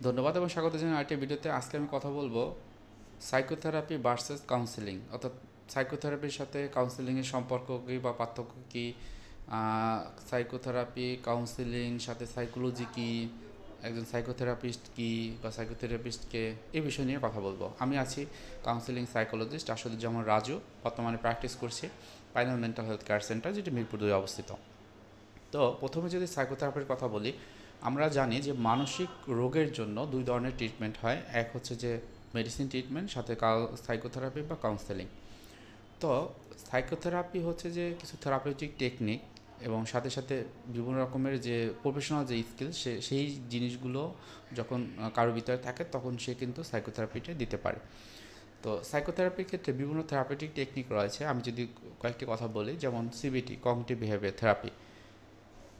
ধন্যবাদ এবং স্বাগত জানাই আরেকটি ভিডিওতে। আজকে আমি কথা বলবো সাইকোথেরাপি ভার্সেস কাউন্সিলিং, অর্থাৎ সাইকোথেরাপির সাথে কাউন্সিলিংয়ের সম্পর্ক কী বা পার্থক্য কী, সাইকোথেরাপি কাউন্সিলিং সাথে সাইকোলজি কী, একজন সাইকোথেরাপিস্ট কী বা সাইকোথেরাপিস্টকে, এই বিষয় নিয়ে কথা বলবো। আমি আছি কাউন্সিলিং সাইকোলজিস্ট আসাদুজ্জামান রাজু, বর্তমানে প্র্যাকটিস করছি final mental health care centre, যেটি মিরপুর 2 অবস্থিত। তো প্রথমে যদি সাইকোথেরাপির কথা বলি, আমরা জানি যে মানসিক রোগের জন্য দুই ধরনের ট্রিটমেন্ট হয়। এক হচ্ছে যে মেডিসিন ট্রিটমেন্ট, সাথে সাইকোথেরাপি বা কাউন্সেলিং। তো সাইকোথেরাপি হচ্ছে যে কিছু থেরাপিউটিক টেকনিক এবং সাথে সাথে বিভিন্ন রকমের যে প্রফেশনাল যে স্কিল, সেই জিনিসগুলো যখন কারোর ভিতরে থাকে তখন সে কিন্তু সাইকোথেরাপিটা দিতে পারে। তো সাইকোথেরাপির ক্ষেত্রে বিভিন্ন থেরাপিউটিক টেকনিক রয়েছে। আমি যদি কয়েকটি কথা বলি, যেমন সিবিটি, কগনিটিভ বিহেভিয়ার থেরাপি।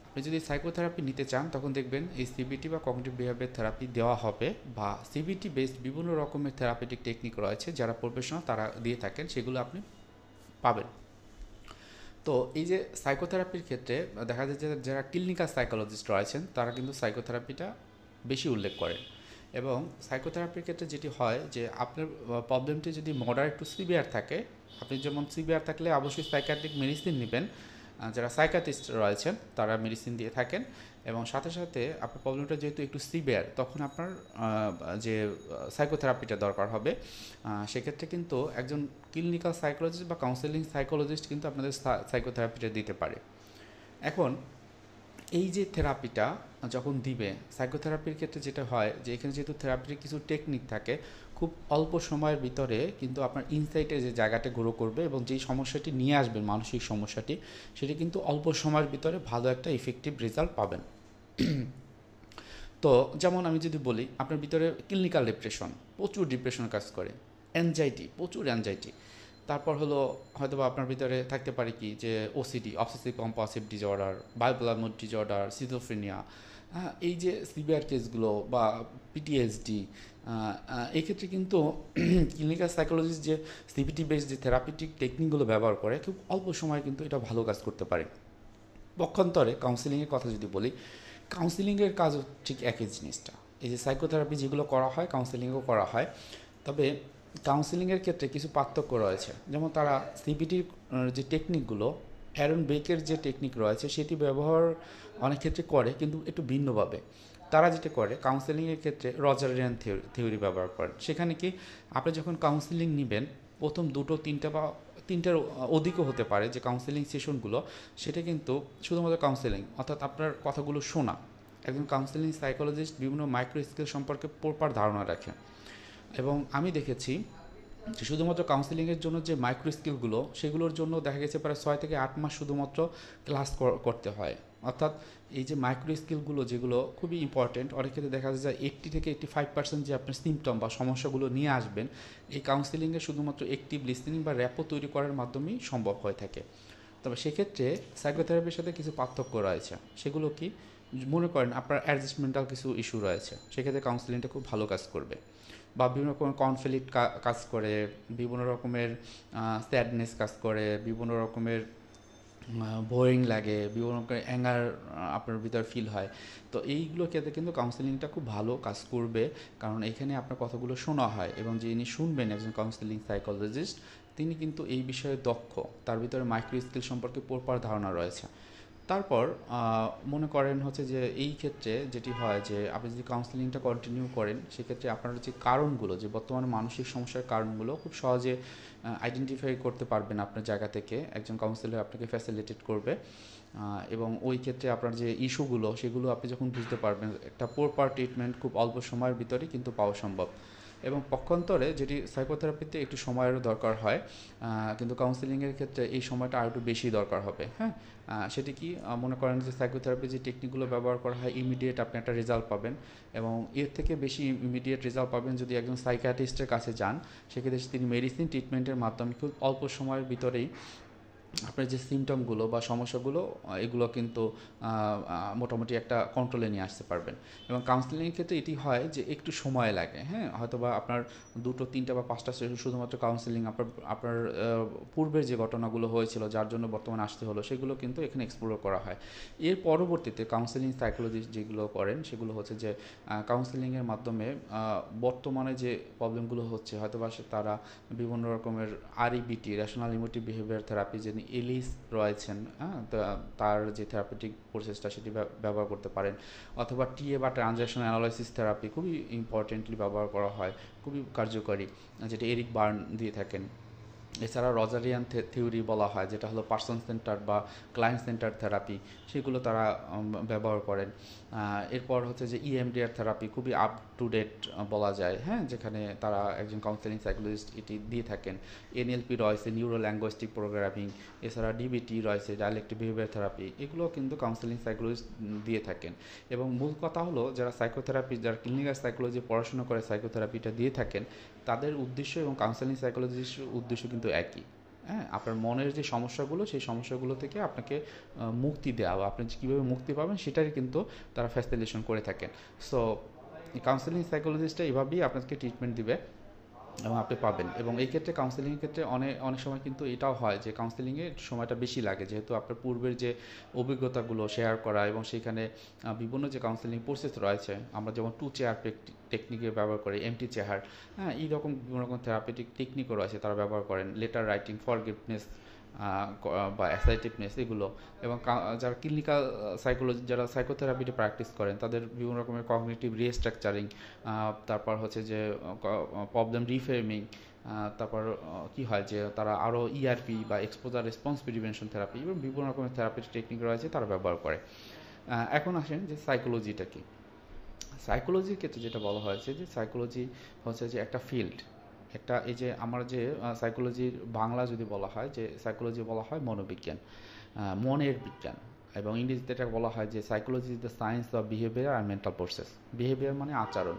আপনি যদি সাইকোথেরাপি নিতে চান তখন দেখবেন এই সিবিটি বা কগনিটিভ বিহেভিয়ার থেরাপি দেওয়া হবে, বা সিবিটি বেসড বিভিন্ন রকমের থেরাপিটিক টেকনিক রয়েছে যারা প্রফেশনাল তারা দিয়ে থাকেন, সেগুলো আপনি পাবেন। তো এই যে সাইকোথেরাপির ক্ষেত্রে দেখা যায় যে যারা ক্লিনিক্যাল সাইকোলজিস্ট রয়েছেন তারা কিন্তু সাইকোথেরাপিটা বেশি উল্লেখ করেন। এবং সাইকোথেরাপির ক্ষেত্রে যেটি হয় যে আপনার প্রবলেমটি যদি মডারেট টু সিভিয়ার থাকে, আপনি যেমন সিভিয়ার থাকলে অবশ্যই সাইকিয়াট্রিক মেডিসিন নেবেন, যারা সাইকিয়াট্রিস্ট রয়েছেন তারা মেডিসিন দিয়ে থাকেন। এবং সাথে সাথে আপনার প্রবলেমটা যেহেতু একটু সিভিয়ার, তখন আপনার যে সাইকোথেরাপিটা দরকার হবে। সেক্ষেত্রে কিন্তু একজন ক্লিনিক্যাল সাইকোলজিস্ট বা কাউন্সেলিং সাইকোলজিস্ট কিন্তু আপনাদের সাইকোথেরাপিটা দিতে পারে। এখন এই যে থেরাপিটা যখন দিবে, সাইকোথেরাপির ক্ষেত্রে যেটা হয় যে এখানে যেহেতু থেরাপির কিছু টেকনিক থাকে, খুব অল্প সময়ের ভিতরে কিন্তু আপনার ইনসাইটের যে জায়গাটা গ্রো করবে এবং যেই সমস্যাটি নিয়ে আসবেন, মানসিক সমস্যাটি, সেটি কিন্তু অল্প সময়ের ভিতরে ভালো একটা ইফেক্টিভ রেজাল্ট পাবেন। তো যেমন আমি যদি বলি, আপনার ভিতরে ক্লিনিক্যাল ডিপ্রেশন, প্রচুর ডিপ্রেশন কাজ করে, অ্যাংজাইটি, প্রচুর অ্যাংজাইটি, তারপর হলো হয়তো বা আপনার ভিতরে থাকতে পারে কি যে OCD, obsessive compulsive disorder, bipolar mood disorder, schizophrenia, এই যে সিভিয়ার কেসগুলো বা পিটিএসডি, এই ক্ষেত্রে কিন্তু ক্লিনিক্যাল সাইকোলজিস্ট যে সিবিটি বেসড যে থেরাপিটিক টেকনিকগুলো ব্যবহার করে খুব অল্প সময়ে কিন্তু এটা ভালো কাজ করতে পারে। পক্ষান্তরে কাউন্সিলিংয়ের কথা যদি বলি, কাউন্সিলিংয়ের কাজও ঠিক একই জিনিসটা। এই যে সাইকোথেরাপি যেগুলো করা হয় কাউন্সিলিংও করা হয়, তবে কাউন্সিলিংয়ের ক্ষেত্রে কিছু পার্থক্য রয়েছে। যেমন তারা সিবিটির যে টেকনিকগুলো, অ্যারন বেকের যে টেকনিক রয়েছে সেটি ব্যবহার অনেক ক্ষেত্রে করে, কিন্তু একটু ভিন্নভাবে। তারা যেটা করে কাউন্সেলিংয়ের ক্ষেত্রে রজারিয়ান থিওরি ব্যবহার করেন। সেখানে কি, আপনি যখন কাউন্সেলিং নেবেন, প্রথম দুটো তিনটা বা তিনটার অধিকও হতে পারে যে কাউন্সেলিং সেশনগুলো, সেটা কিন্তু শুধুমাত্র কাউন্সেলিং, অর্থাৎ আপনার কথাগুলো শোনা। একজন কাউন্সেলিং সাইকোলজিস্ট বিভিন্ন মাইক্রো স্কিল সম্পর্কে প্রপার ধারণা রাখে। এবং আমি দেখেছি যে শুধুমাত্র কাউন্সেলিংয়ের জন্য যে মাইক্রো স্কিলগুলো, সেগুলোর জন্য দেখা গেছে প্রায় 6 থেকে 8 মাস শুধুমাত্র ক্লাস করতে হয়। অর্থাৎ এই যে মাইক্রো স্কিলগুলো যেগুলো খুবই ইম্পর্টেন্ট, অনেক ক্ষেত্রে দেখা যায় যে 80 থেকে 85% যে আপনার সিমটম বা সমস্যাগুলো নিয়ে আসবেন, এই কাউন্সেলিংয়ে শুধুমাত্র অ্যাক্টিভ লিসনিং বা র্যাপো তৈরি করার মাধ্যমেই সম্ভব হয়ে থাকে। তবে সেক্ষেত্রে সাইকোথেরাপির সাথে কিছু পার্থক্য রয়েছে। সেগুলো কি, মনে করেন আপনার অ্যাডজাস্টমেন্টাল কিছু ইস্যু রয়েছে, সেক্ষেত্রে কাউন্সেলিংটা খুব ভালো কাজ করবে। বা বিভিন্ন রকমের কনফ্লিক্ট কাজ করে, বিভিন্ন রকমের স্যাডনেস কাজ করে, বিভিন্ন রকমের বোরিং লাগে, বিভিন্ন রকমের অ্যাঙ্গার আপনার ভিতরে ফিল হয়। তো এইগুলোর ক্ষেত্রে কিন্তু কাউন্সেলিংটা খুব ভালো কাজ করবে, কারণ এখানে আপনার কথাগুলো শোনা হয় এবং যিনি শুনবেন, একজন কাউন্সেলিং সাইকোলজিস্ট, তিনি কিন্তু এই বিষয়ে দক্ষ, তার ভিতরে মাইক্রো স্কিল সম্পর্কে প্রপার ধারণা রয়েছে। তারপর মনে করেন হচ্ছে যে এই ক্ষেত্রে যেটি হয় যে আপনি যদি কাউন্সেলিংটা কন্টিনিউ করেন, সেক্ষেত্রে আপনার যে কারণগুলো, যে বর্তমানে মানসিক সমস্যার কারণগুলো খুব সহজে আইডেন্টিফাই করতে পারবেন আপনার জায়গা থেকে, একজন কাউন্সিলর আপনাকে ফ্যাসিলিটেট করবে। এবং ওই ক্ষেত্রে আপনার যে ইস্যুগুলো, সেগুলো আপনি যখন বুঝতে পারবেন, একটা প্রপার ট্রিটমেন্ট খুব অল্প সময়ের ভিতরেই কিন্তু পাওয়া সম্ভব। এবং পক্ষান্তরে যেটি সাইকোথেরাপিতে একটু সময়েরও দরকার হয়, কিন্তু কাউন্সেলিংয়ের ক্ষেত্রে এই সময়টা আর একটু বেশি দরকার হবে। হ্যাঁ, সেটি কি, মনে করেন যে সাইকোথেরাপি যে টেকনিকগুলো ব্যবহার করা হয়, ইমিডিয়েট আপনি একটা রেজাল্ট পাবেন, এবং এর থেকে বেশি ইমিডিয়েট রেজাল্ট পাবেন যদি একজন সাইকিয়াট্রিস্টের কাছে যান। সেক্ষেত্রে তিনি মেডিসিন ট্রিটমেন্টের মাধ্যমে খুব অল্প সময়ের ভিতরেই আপনার যে সিমটমগুলো বা সমস্যাগুলো এগুলো কিন্তু মোটামুটি একটা কন্ট্রোলে নিয়ে আসতে পারবেন। এবং কাউন্সেলিংয়ের ক্ষেত্রে এটি হয় যে একটু সময় লাগে, হ্যাঁ, হয়তো বা আপনার 2টো 3টা বা 5টা সেশন শুধুমাত্র কাউন্সেলিং আপনার আপনার পূর্বের যে ঘটনাগুলো হয়েছিল যার জন্য বর্তমানে আসতে হলো সেগুলো কিন্তু এখানে এক্সপ্লোর করা হয়। এর পরবর্তীতে কাউন্সেলিং সাইকোলজিস্ট যেগুলো করেন সেগুলো হচ্ছে যে কাউন্সেলিংয়ের মাধ্যমে বর্তমানে যে প্রবলেমগুলো হচ্ছে হয়তো বা তারা বিভিন্ন রকমের আরইবিটি, রেশনাল ইমোটিভ বিহেভিয়ার থেরাপি, যিনি এলিস রয়েছেন, হ্যাঁ, তার যে থেরাপিউটিক প্রসেসটা সেটি ব্যবহার করতে পারেন, অথবা টিএ বা ট্রানজ্যাকশন অ্যানালাইসিস থেরাপি খুবই ইম্পর্টেন্টলি ব্যবহার করা হয়, খুবই কার্যকরী, যেটা এরিক বার্ন দিয়ে থাকেন। এছাড়া রজারিয়ান থিওরি বলা হয়, যেটা হলো পার্সন সেন্টার বা ক্লায়েন্ট সেন্টার থেরাপি, সেগুলো তারা ব্যবহার করেন। এরপর হচ্ছে যে ইএমডিআর থেরাপি খুবই আপ টু ডেট বলা যায়, হ্যাঁ, যেখানে তারা একজন কাউন্সেলিং সাইকোলজিস্ট এটি দিয়ে থাকেন। এনএলপি রয়েছে, নিউরো ল্যাঙ্গুয়েস্টিক প্রোগ্রামিং। এছাড়া ডিবিটি রয়েছে, ডায়ালেক্টিক বিহেভিয়ার থেরাপি, এগুলো কিন্তু কাউন্সেলিং সাইকোলজিস্ট দিয়ে থাকেন। এবং মূল কথা হলো যারা সাইকোথেরাপি, যারা ক্লিনিক্যাল সাইকোলজি পড়াশোনা করে সাইকোথেরাপিটা দিয়ে থাকেন, তাদের উদ্দেশ্য এবং কাউন্সেলিং সাইকোলজিস্টের উদ্দেশ্য কিন্তু একই। হ্যাঁ, আপনার মনের যে সমস্যাগুলো সেই সমস্যাগুলো থেকে আপনাকে মুক্তি দেওয়া বা আপনি কীভাবে মুক্তি পাবেন সেটারই কিন্তু তারা ফ্যাসিলিটেশন করে থাকেন। সো কাউন্সেলিং সাইকোলজিস্টটা এভাবেই আপনাকে ট্রিটমেন্ট দিবে এবং আপনি পাবেন। এবং এই ক্ষেত্রে কাউন্সেলিংয়ের ক্ষেত্রে অনেক অনেক সময় কিন্তু এটাও হয় যে কাউন্সেলিংয়ে সময়টা বেশি লাগে, যেহেতু আপনার পূর্বের যে অভিজ্ঞতাগুলো শেয়ার করা এবং সেখানে বিভিন্ন যে কাউন্সেলিং প্রসেস রয়েছে, আমরা যেমন 2 চেয়ার টেকনিকে ব্যবহার করি, এমটি চেয়ার, হ্যাঁ, এইরকম বিভিন্ন রকম থেরাপিউটিক টেকনিকও রয়েছে তারা ব্যবহার করেন, লেটার রাইটিং, ফরগিভনেস বা অ্যাসার্টিভনেস, এগুলো। এবং যারা ক্লিনিক্যাল সাইকোলজি, যারা সাইকোথেরাপিতে প্র্যাকটিস করেন, তাদের বিভিন্ন রকমের কগনিটিভ রিস্ট্রাকচারিং, তারপর হচ্ছে যে প্রবলেম রিফ্রেমিং, তারপর কি হয় যে তারা আরও ইআরপি বা এক্সপোজার রেসপন্স প্রিভেনশন থেরাপি এবং বিভিন্ন রকমের থেরাপির টেকনিক রয়েছে তারা ব্যবহার করে। এখন আসেন যে সাইকোলজিটা কি। সাইকোলজির ক্ষেত্রে যেটা বলা হয়েছে যে সাইকোলজি হচ্ছে যে একটা ফিল্ড, একটা, এই যে আমার যে সাইকোলজির বাংলা যদি বলা হয় যে সাইকোলজি বলা হয় মনোবিজ্ঞান, মনের বিজ্ঞান। এবং ইংরেজিতে এটা বলা হয় যে psychology is the science of behaviour আর মেন্টাল প্রসেস। বিহেভিয়ার মানে আচরণ।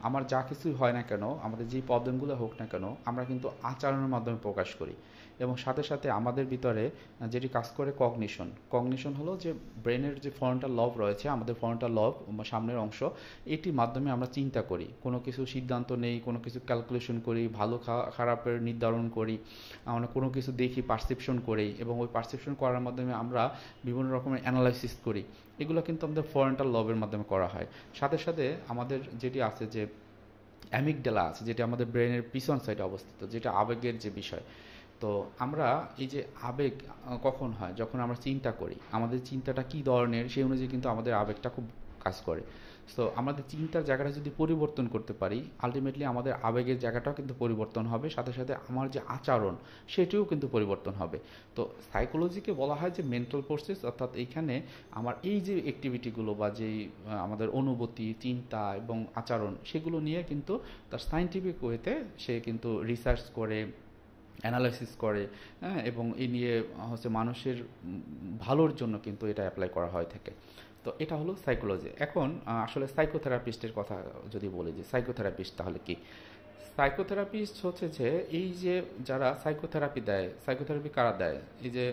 আমার যা কিছুই হয় না কেন, আমাদের যে প্রবলেমগুলো হোক না কেন, আমরা কিন্তু আচরণের মাধ্যমে প্রকাশ করি। এবং সাথে সাথে আমাদের ভিতরে যেটি কাজ করে কগনিশন। কগনিশন হলো যে ব্রেনের যে ফ্রন্টাল লব রয়েছে, আমাদের ফ্রন্টাল লব সামনের অংশ, এটির মাধ্যমে আমরা চিন্তা করি, কোনো কিছু সিদ্ধান্ত নেই, কোনো কিছু ক্যালকুলেশন করি, ভালো খারাপের নির্ধারণ করি, আমরা কোনো কিছু দেখি, পারসেপশন করি, এবং ওই পারসেপশন করার মাধ্যমে আমরা বিভিন্ন রকমের অ্যানালাইসিস করি। এগুলো কিন্তু আমাদের ফ্রন্টাল লবের মাধ্যমে করা হয়। সাথে সাথে আমাদের যেটি আছে যে অ্যামিগডালা আছে, যেটা আমাদের ব্রেনের পিছন সাইডে অবস্থিত, যেটা আবেগের যে বিষয়। তো আমরা এই যে আবেগ কখন হয়, যখন আমরা চিন্তা করি, আমাদের চিন্তাটা কী ধরনের সেই অনুযায়ী কিন্তু আমাদের আবেগটা খুব কাজ করে। সো আমাদের চিন্তার জায়গাটা যদি পরিবর্তন করতে পারি, আলটিমেটলি আমাদের আবেগের জায়গাটাও কিন্তু পরিবর্তন হবে, সাথে সাথে আমার যে আচরণ সেটিও কিন্তু পরিবর্তন হবে। তো সাইকোলজিকে বলা হয় যে মেন্টাল প্রসেস, অর্থাৎ এইখানে আমার এই যে অ্যাক্টিভিটিগুলো বা যেই আমাদের অনুভূতি, চিন্তা এবং আচরণ, সেগুলো নিয়ে কিন্তু তার সায়েন্টিফিক ওয়েতে সে কিন্তু রিসার্চ করে, অ্যানালাইসিস করে, হ্যাঁ, এবং এই নিয়ে হচ্ছে মানুষের ভালোর জন্য কিন্তু এটা অ্যাপ্লাই করা হয়ে থাকে। তো এটা হলো সাইকোলজি। এখন আসলে সাইকোথেরাপিস্টের কথা যদি বলি যে সাইকোথেরাপিস্ট তাহলে কি। সাইকোথেরাপিস্ট হচ্ছে যে এই যে যারা সাইকোথেরাপি দেয়, সাইকোথেরাপি কারা দেয়, এই যে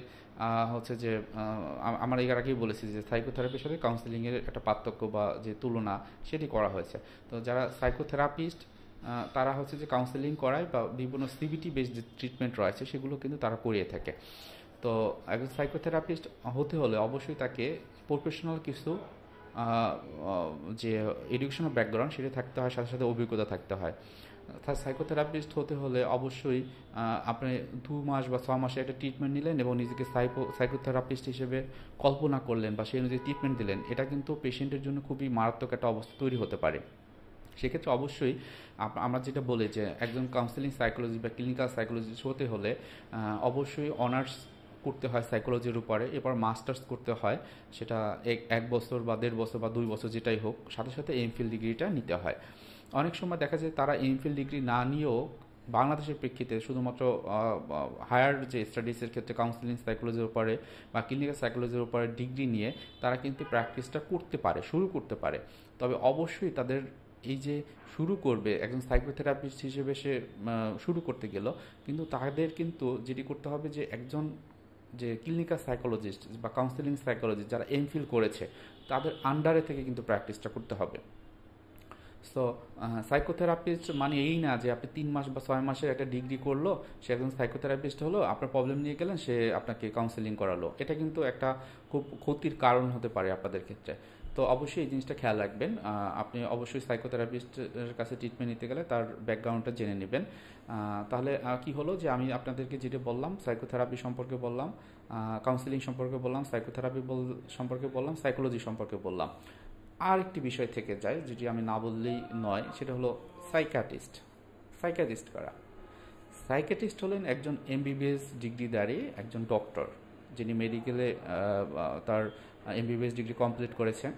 হচ্ছে যে আমার এর আগেই বলেছি যে সাইকোথেরাপির সাথে কাউন্সিলিংয়ের একটা পার্থক্য বা যে তুলনা সেটি করা হয়েছে। তো যারা সাইকোথেরাপিস্ট তারা হচ্ছে যে কাউন্সেলিং করায় বা বিভিন্ন সিবিটি বেসড যে ট্রিটমেন্ট রয়েছে সেগুলো কিন্তু তারা করিয়ে থাকে। তো একজন সাইকোথেরাপিস্ট হতে হলে অবশ্যই তাকে প্রফেশনাল কিছু যে এডুকেশনাল ব্যাকগ্রাউন্ড সেটা থাকতে হয়, সাথে সাথে অভিজ্ঞতা থাকতে হয়। তার সাইকোথেরাপিস্ট হতে হলে অবশ্যই আপনি 2 মাস বা 6 মাসে একটা ট্রিটমেন্ট নিলেন এবং নিজেকে সাইকোথেরাপিস্ট হিসেবে কল্পনা করলেন বা সেই অনুযায়ী ট্রিটমেন্ট দিলেন, এটা কিন্তু পেশেন্টের জন্য খুবই মারাত্মক একটা অবস্থা তৈরি হতে পারে। সেক্ষেত্রে অবশ্যই আমরা যেটা বলি যে একজন কাউন্সিলিং সাইকোলজি বা ক্লিনিক্যাল সাইকোলজিস্ট হতে হলে অবশ্যই অনার্স করতে হয় সাইকোলজির উপরে, এরপর মাস্টার্স করতে হয়, সেটা 1 বছর বা 1.5 বছর বা 2 বছর যেটাই হোক, সাথে সাথে এমফিল ডিগ্রিটা নিতে হয়। অনেক সময় দেখা যায় তারা এমফিল ডিগ্রি না নিয়েও বাংলাদেশের প্রেক্ষিতে শুধুমাত্র হায়ার যে স্টাডিজের ক্ষেত্রে কাউন্সিলিং সাইকোলজির উপরে বা ক্লিনিক্যাল সাইকোলজির উপরে ডিগ্রি নিয়ে তারা কিন্তু প্র্যাকটিসটা করতে পারে, শুরু করতে পারে। তবে অবশ্যই তাদের এই যে শুরু করবে একজন সাইকোথেরাপিস্ট হিসেবে সে শুরু করতে গেল, কিন্তু তাদের কিন্তু যেটি করতে হবে যে একজন যে ক্লিনিক্যাল সাইকোলজিস্ট বা কাউন্সিলিং সাইকোলজিস্ট যারা এমফিল করেছে তাদের আন্ডারে থেকে কিন্তু প্র্যাকটিসটা করতে হবে। সো সাইকোথেরাপিস্ট মানে এই না যে আপনি 3 মাস বা 6 মাসের একটা ডিগ্রি করলো, সে একজন সাইকোথেরাপিস্ট হলো, আপনার প্রবলেম নিয়ে গেলেন, সে আপনাকে কাউন্সেলিং করালো। এটা কিন্তু একটা খুব ক্ষতির কারণ হতে পারে আপনাদের ক্ষেত্রে। তো অবশ্যই এই জিনিসটা খেয়াল রাখবেন। আপনি অবশ্যই সাইকোথেরাপিস্টের কাছে ট্রিটমেন্ট নিতে গেলে তার ব্যাকগ্রাউন্ডটা জেনে নেবেন। তাহলে কি হলো যে আমি আপনাদেরকে যেটা বললাম, সাইকোথেরাপি সম্পর্কে বললাম, কাউন্সেলিং সম্পর্কে বললাম, সাইকোথেরাপি সম্পর্কে বললাম, সাইকোলজি সম্পর্কে বললাম। আর একটি বিষয় থেকে যায় যেটি আমি না বললেই নয়, সেটা হলো সাইকিয়াট্রিস্ট। সাইকিয়াট্রিস্ট কারা? সাইকিয়াট্রিস্ট হলেন একজন এমবিবিএস ডিগ্রিধারী একজন ডক্টর, যিনি মেডিকেলে তার এমবিবিএস ডিগ্রি কমপ্লিট করেছেন।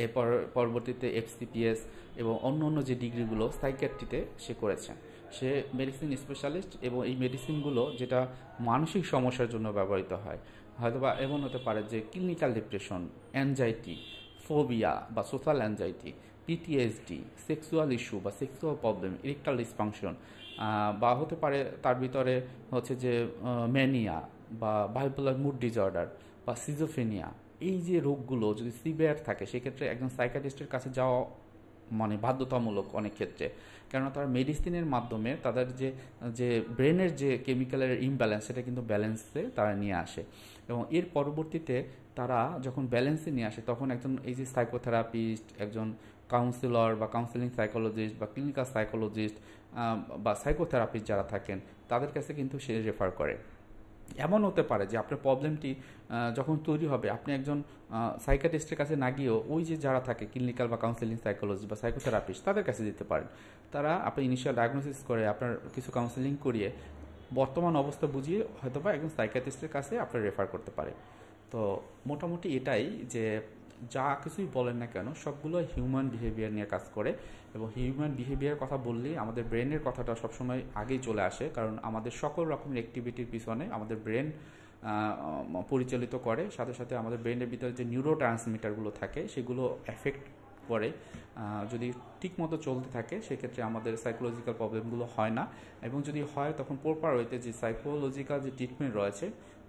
এরপর পরবর্তীতে এফসিপিএস এবং অন্য অন্য যে ডিগ্রিগুলো সাইকিয়াট্রিতে সে করেছেন। সে মেডিসিন স্পেশালিস্ট এবং এই মেডিসিনগুলো যেটা মানসিক সমস্যার জন্য ব্যবহৃত হয়, হয়তোবা এমন হতে পারে যে ক্লিনিক্যাল ডিপ্রেশন, অ্যাংজাইটি, ফোবিয়া বা social anxiety, PTSD, sexual issue বা সেক্সুয়াল প্রবলেম, ইরেকটাল ডিসফাংশন, বা হতে পারে তার ভিতরে হচ্ছে যে ম্যানিয়া বা বাইপোলার মুড ডিসঅর্ডার বা সিজোফেনিয়া। এই যে রোগগুলো যদি সিভিয়ার থাকে সেক্ষেত্রে একজন সাইকিয়াট্রিস্টের কাছে যাওয়া মানে বাধ্যতামূলক অনেক ক্ষেত্রে। কেননা তারা মেডিসিনের মাধ্যমে তাদের যে যে ব্রেনের যে কেমিক্যালের ইমব্যালেন্স সেটা কিন্তু ব্যালেন্সে তারা নিয়ে আসে, এবং এর পরবর্তীতে তারা যখন ব্যালেন্সে নিয়ে আসে তখন একজন এই যে সাইকোথেরাপিস্ট, একজন কাউন্সিলর বা কাউন্সিলিং সাইকোলজিস্ট বা ক্লিনিক্যাল সাইকোলজিস্ট বা সাইকোথেরাপিস্ট যারা থাকেন তাদের কাছে কিন্তু সে রেফার করে। এমন হতে পারে যে আপনার প্রবলেমটি যখন তৈরি হবে আপনি একজন সাইকিয়াট্রিস্টের কাছে না গিয়েও ওই যে যারা থাকে ক্লিনিক্যাল বা কাউন্সিলিং সাইকোলজি বা সাইকোথেরাপিস্ট তাদের কাছে যেতে পারেন। তারা আপনি ইনিশিয়াল ডায়াগনোসিস করে আপনার কিছু কাউন্সিলিং করিয়ে বর্তমান অবস্থা বুঝিয়ে হয়তোবা একজন সাইকিয়াট্রিস্টের কাছে আপনার রেফার করতে পারে। তো মোটামুটি এটাই যে যা কিছুই বলেন না কেন সবগুলো হিউম্যান বিহেভিয়ার নিয়ে কাজ করে, এবং হিউম্যান বিহেভিয়ার কথা বললেই আমাদের ব্রেনের কথাটা সবসময় আগেই চলে আসে, কারণ আমাদের সকল রকমের অ্যাক্টিভিটির পিছনে আমাদের ব্রেন পরিচালিত করে। সাথে সাথে আমাদের ব্রেনের ভিতরে যে নিউরো ট্রান্সমিটারগুলো থাকে সেগুলো এফেক্ট করে। যদি ঠিক মতো চলতে থাকে সেক্ষেত্রে আমাদের সাইকোলজিক্যাল প্রবলেমগুলো হয় না, এবং যদি হয় তখন প্রপার ওয়েতে যে সাইকোলজিক্যাল যে ট্রিটমেন্ট রয়েছে,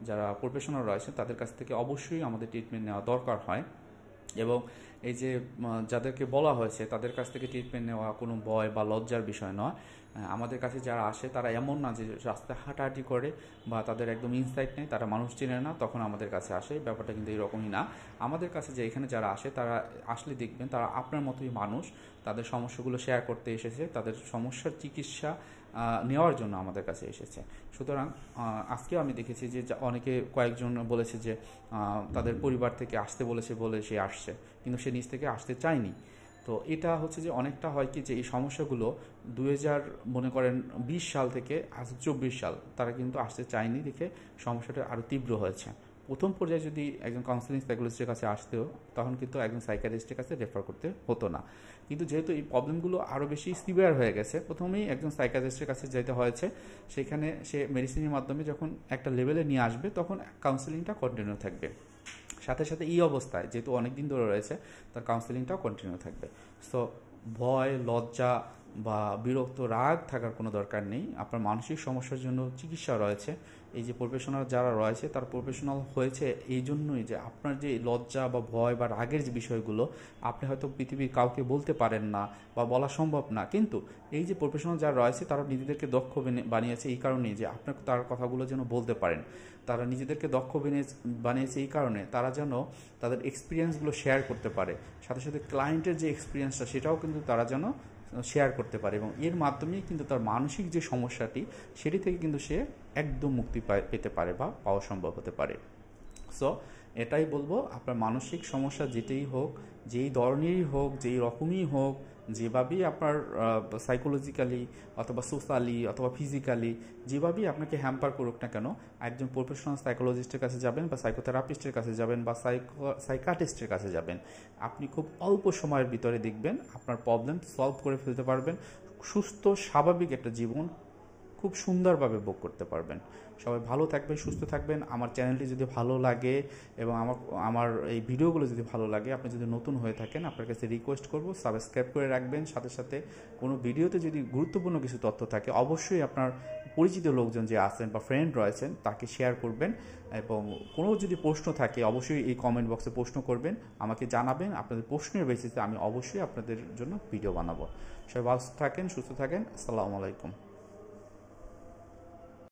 যারা প্রফেশনাল রয়েছে তাদের কাছ থেকে অবশ্যই আমাদের ট্রিটমেন্ট নেওয়া দরকার হয়। এবং এই যে যাদেরকে বলা হয়েছে তাদের কাছ থেকে ট্রিটমেন্ট নেওয়া কোনো ভয় বা লজ্জার বিষয় নয়। আমাদের কাছে যারা আসে তারা এমন না যে রাস্তায় হাঁটাহাঁটি করে বা তাদের একদম ইনসাইট নেই, তারা মানুষ চেনে না তখন আমাদের কাছে আসে, ব্যাপারটা কিন্তু এরকমই না। আমাদের কাছে যে এখানে যারা আসে তারা আসলে দেখবেন তারা আপনার মতোই মানুষ, তাদের সমস্যাগুলো শেয়ার করতে এসেছে, তাদের সমস্যার চিকিৎসা নেওয়ার জন্য আমাদের কাছে এসেছে। সুতরাং আজকেও আমি দেখেছি যে অনেকে কয়েকজন বলেছে যে তাদের পরিবার থেকে আসতে বলেছে বলে সে আসছে, কিন্তু সে নিজ থেকে আসতে চায়নি। তো এটা হচ্ছে যে অনেকটা হয় কি যে এই সমস্যাগুলো 2000 মনে করেন 20 সাল থেকে আজ 24 সাল তারা কিন্তু আসতে চায়নি দেখে সমস্যাটা আরও তীব্র হয়েছে। প্রথম পর্যায়ে যদি একজন কাউন্সিলিং সাইকোলজিস্টের কাছে আসতেও তখন কিন্তু একজন সাইকিয়াট্রিস্টের কাছে রেফার করতে হতো না। কিন্তু যেহেতু এই প্রবলেমগুলো আরও বেশি সিভিয়ার হয়ে গেছে প্রথমেই একজন সাইকিয়াট্রিস্টের কাছে যেতে হয়েছে, সেখানে সে মেডিসিনের মাধ্যমে যখন একটা লেভেলে নিয়ে আসবে তখন কাউন্সিলিংটা কন্টিনিউ থাকবে। সাথে সাথে এই অবস্থায় যেহেতু অনেক দিন ধরে রয়েছে তার কাউন্সিলিংটাও কন্টিনিউ থাকবে। সো ভয়, লজ্জা বা বিরক্ত, রাগ থাকার কোনো দরকার নেই। আপনার মানসিক সমস্যার জন্য চিকিৎসা রয়েছে। এই যে প্রফেশনাল যারা রয়েছে তারা প্রফেশনাল হয়েছে এই জন্যই যে আপনার যে লজ্জা বা ভয় বা রাগের যে বিষয়গুলো আপনি হয়তো পৃথিবীর কাউকে বলতে পারেন না বা বলা সম্ভব না, কিন্তু এই যে প্রফেশনাল যারা রয়েছে তারা নিজেদেরকে দক্ষ বানিয়েছে এই কারণেই যে আপনার তার কথাগুলো যেন বলতে পারেন। তারা নিজেদেরকে দক্ষ বানিয়েছে এই কারণে তারা যেন তাদের এক্সপিরিয়েন্সগুলো শেয়ার করতে পারে, সাথে সাথে ক্লায়েন্টের যে এক্সপিরিয়েন্সটা সেটাও কিন্তু তারা যেন শেয়ার করতে পারে, এবং এর মাধ্যমেই কিন্তু তার মানসিক যে সমস্যাটি সেটি থেকে কিন্তু সে একদম মুক্তি পেতে পারে বা পাওয়া সম্ভব হতে পারে। সো এটাই বলবো, আপনার মানসিক সমস্যা যেটাই হোক, যেই ধরনেরই হোক, যেই রকমই হোক, যেভাবেই আপনার সাইকোলজিক্যালি অথবা সোশ্যালি অথবা ফিজিক্যালি যেভাবেই আপনাকে হ্যাম্পার করুক না কেন, একজন প্রফেশনাল সাইকোলজিস্টের কাছে যাবেন বা সাইকোথেরাপিস্টের কাছে যাবেন বা সাইকাটিস্টের কাছে যাবেন, আপনি খুব অল্প সময়ের ভিতরে দেখবেন আপনার প্রবলেম সলভ করে ফেলতে পারবেন, সুস্থ স্বাভাবিক একটা জীবন খুব সুন্দরভাবে ভোগ করতে পারবেন। সবাই ভালো থাকবেন, সুস্থ থাকবেন। আমার চ্যানেলটি যদি ভালো লাগে এবং আমার এই ভিডিওগুলো যদি ভালো লাগে, আপনি যদি নতুন হয়ে থাকেন আপনার কাছে রিকোয়েস্ট করব সাবস্ক্রাইব করে রাখবেন। সাথে সাথে কোনো ভিডিওতে যদি গুরুত্বপূর্ণ কিছু তথ্য থাকে অবশ্যই আপনার পরিচিত লোকজন যে আছেন বা ফ্রেন্ড রয়েছেন তাকে শেয়ার করবেন, এবং কোনো যদি প্রশ্ন থাকে অবশ্যই এই কমেন্ট বক্সে প্রশ্ন করবেন, আমাকে জানাবেন। আপনাদের প্রশ্নের বেসিসে আমি অবশ্যই আপনাদের জন্য ভিডিও বানাবো। সবাই ভালো থাকেন, সুস্থ থাকেন। আসসালামু আলাইকুম।